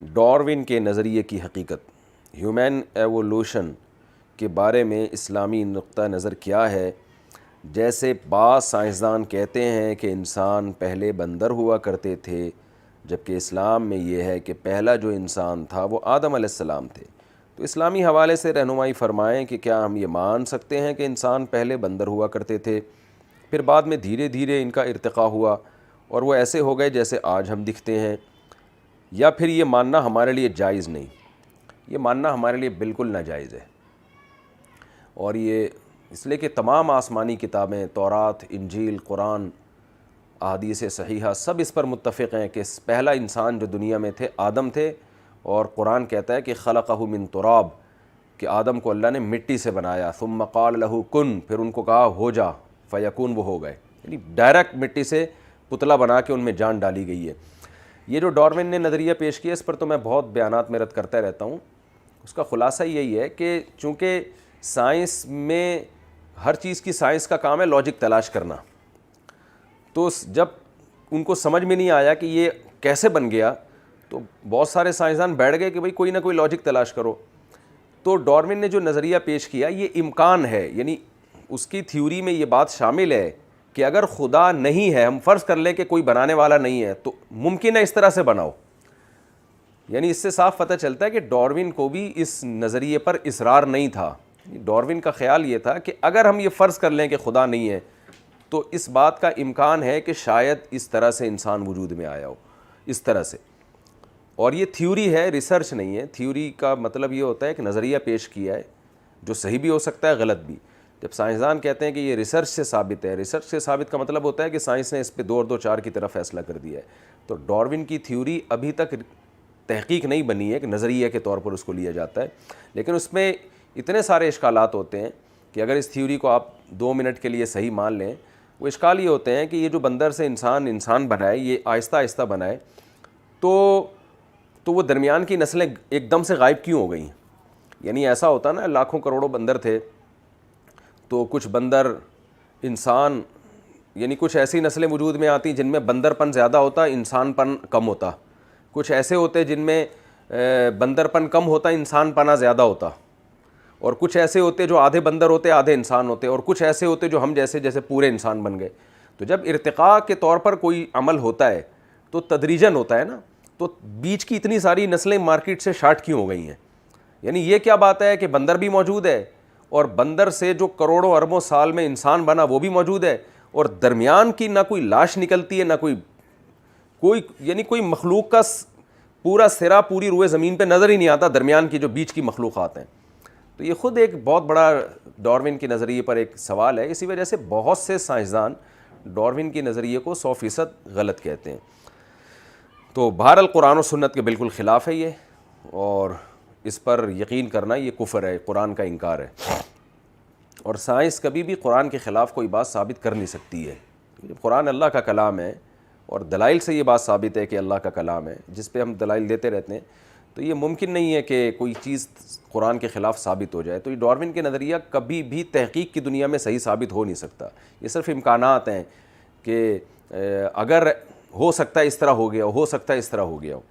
Darwin کے نظریے کی حقیقت، ہیومن ایوولوشن کے بارے میں اسلامی نقطہ نظر کیا ہے؟ جیسے بعض سائنسدان کہتے ہیں کہ انسان پہلے بندر ہوا کرتے تھے، جبکہ اسلام میں یہ ہے کہ پہلا جو انسان تھا وہ آدم علیہ السلام تھے۔ تو اسلامی حوالے سے رہنمائی فرمائیں کہ کیا ہم یہ مان سکتے ہیں کہ انسان پہلے بندر ہوا کرتے تھے، پھر بعد میں دھیرے دھیرے ان کا ارتقاء ہوا اور وہ ایسے ہو گئے جیسے آج ہم دکھتے ہیں، یا پھر یہ ماننا ہمارے لیے جائز نہیں؟ یہ ماننا ہمارے لیے بالکل ناجائز ہے، اور یہ اس لیے کہ تمام آسمانی کتابیں، تورات، انجیل، قرآن، احادیث صحیحہ سب اس پر متفق ہیں کہ پہلا انسان جو دنیا میں تھے آدم تھے، اور قرآن کہتا ہے کہ خلقہ من تراب، کہ آدم کو اللہ نے مٹی سے بنایا، ثم قال له کن، پھر ان کو کہا ہو جا، فیکون، وہ ہو گئے، یعنی ڈائریکٹ مٹی سے پتلا بنا کے ان میں جان ڈالی گئی ہے۔ یہ جو ڈارون نے نظریہ پیش کیا، اس پر تو میں بہت بیانات میں رد کرتا رہتا ہوں۔ اس کا خلاصہ یہی ہے کہ چونکہ سائنس میں ہر چیز کی سائنس کا کام ہے لاجک تلاش کرنا، تو جب ان کو سمجھ میں نہیں آیا کہ یہ کیسے بن گیا، تو بہت سارے سائنسدان بیٹھ گئے کہ بھئی کوئی نہ کوئی لاجک تلاش کرو۔ تو ڈارون نے جو نظریہ پیش کیا یہ امکان ہے، یعنی اس کی تھیوری میں یہ بات شامل ہے کہ اگر خدا نہیں ہے، ہم فرض کر لیں کہ کوئی بنانے والا نہیں ہے، تو ممکن ہے اس طرح سے بناؤ۔ یعنی اس سے صاف پتہ چلتا ہے کہ ڈارون کو بھی اس نظریے پر اصرار نہیں تھا۔ ڈارون کا خیال یہ تھا کہ اگر ہم یہ فرض کر لیں کہ خدا نہیں ہے، تو اس بات کا امکان ہے کہ شاید اس طرح سے انسان وجود میں آیا ہو، اس طرح سے۔ اور یہ تھیوری ہے، ریسرچ نہیں ہے۔ تھیوری کا مطلب یہ ہوتا ہے کہ نظریہ پیش کیا ہے جو صحیح بھی ہو سکتا ہے، غلط بھی۔ جب سائنسدان کہتے ہیں کہ یہ ریسرچ سے ثابت ہے، ریسرچ سے ثابت کا مطلب ہوتا ہے کہ سائنس نے اس پہ 2 اور 2 4 کی طرف فیصلہ کر دیا ہے۔ تو ڈارون کی تھیوری ابھی تک تحقیق نہیں بنی ہے کہ نظریہ کے طور پر اس کو لیا جاتا ہے، لیکن اس میں اتنے سارے اشکالات ہوتے ہیں کہ اگر اس تھیوری کو آپ 2 منٹ کے لیے صحیح مان لیں، وہ اشکال یہ ہوتے ہیں کہ یہ جو بندر سے انسان بنائے، یہ آہستہ آہستہ بنائے، تو وہ درمیان کی نسلیں ایک دم سے غائب کیوں ہو گئیں؟ یعنی ایسا ہوتا نا، لاکھوں کروڑوں بندر تھے، تو کچھ بندر انسان، یعنی کچھ ایسی نسلیں وجود میں آتی جن میں بندر پن زیادہ ہوتا، انسان پن کم ہوتا۔ کچھ ایسے ہوتے جن میں بندر پن کم ہوتا، انسان پنا زیادہ ہوتا۔ اور کچھ ایسے ہوتے جو آدھے بندر ہوتے آدھے انسان ہوتے، اور کچھ ایسے ہوتے جو ہم جیسے پورے انسان بن گئے۔ تو جب ارتقاء کے طور پر کوئی عمل ہوتا ہے تو تدریجاً ہوتا ہے نا، تو بیچ کی اتنی ساری نسلیں مارکیٹ سے شارٹ کیوں ہو گئی ہیں؟ یعنی یہ کیا بات ہے کہ بندر بھی موجود ہے، اور بندر سے جو کروڑوں اربوں سال میں انسان بنا وہ بھی موجود ہے، اور درمیان کی نہ کوئی لاش نکلتی ہے، نہ یعنی کوئی مخلوق کا پورا سرا پوری روئے زمین پہ نظر ہی نہیں آتا، درمیان کی جو بیچ کی مخلوقات ہیں۔ تو یہ خود ایک بہت بڑا ڈارون کے نظریے پر ایک سوال ہے۔ اسی وجہ سے بہت سے سائنسدان ڈارون کے نظریے کو 100% غلط کہتے ہیں۔ تو بہرحال قرآن و سنت کے بالکل خلاف ہے یہ، اور اس پر یقین کرنا یہ کفر ہے، قرآن کا انکار ہے، اور سائنس کبھی بھی قرآن کے خلاف کوئی بات ثابت کر نہیں سکتی ہے۔ قرآن اللہ کا کلام ہے، اور دلائل سے یہ بات ثابت ہے کہ اللہ کا کلام ہے، جس پہ ہم دلائل دیتے رہتے ہیں۔ تو یہ ممکن نہیں ہے کہ کوئی چیز قرآن کے خلاف ثابت ہو جائے۔ تو یہ ڈارون کے نظریہ کبھی بھی تحقیق کی دنیا میں صحیح ثابت ہو نہیں سکتا۔ یہ صرف امکانات ہیں کہ اگر ہو سکتا ہے اس طرح ہو گیا، ہو سکتا ہے اس طرح ہو گیا ہو۔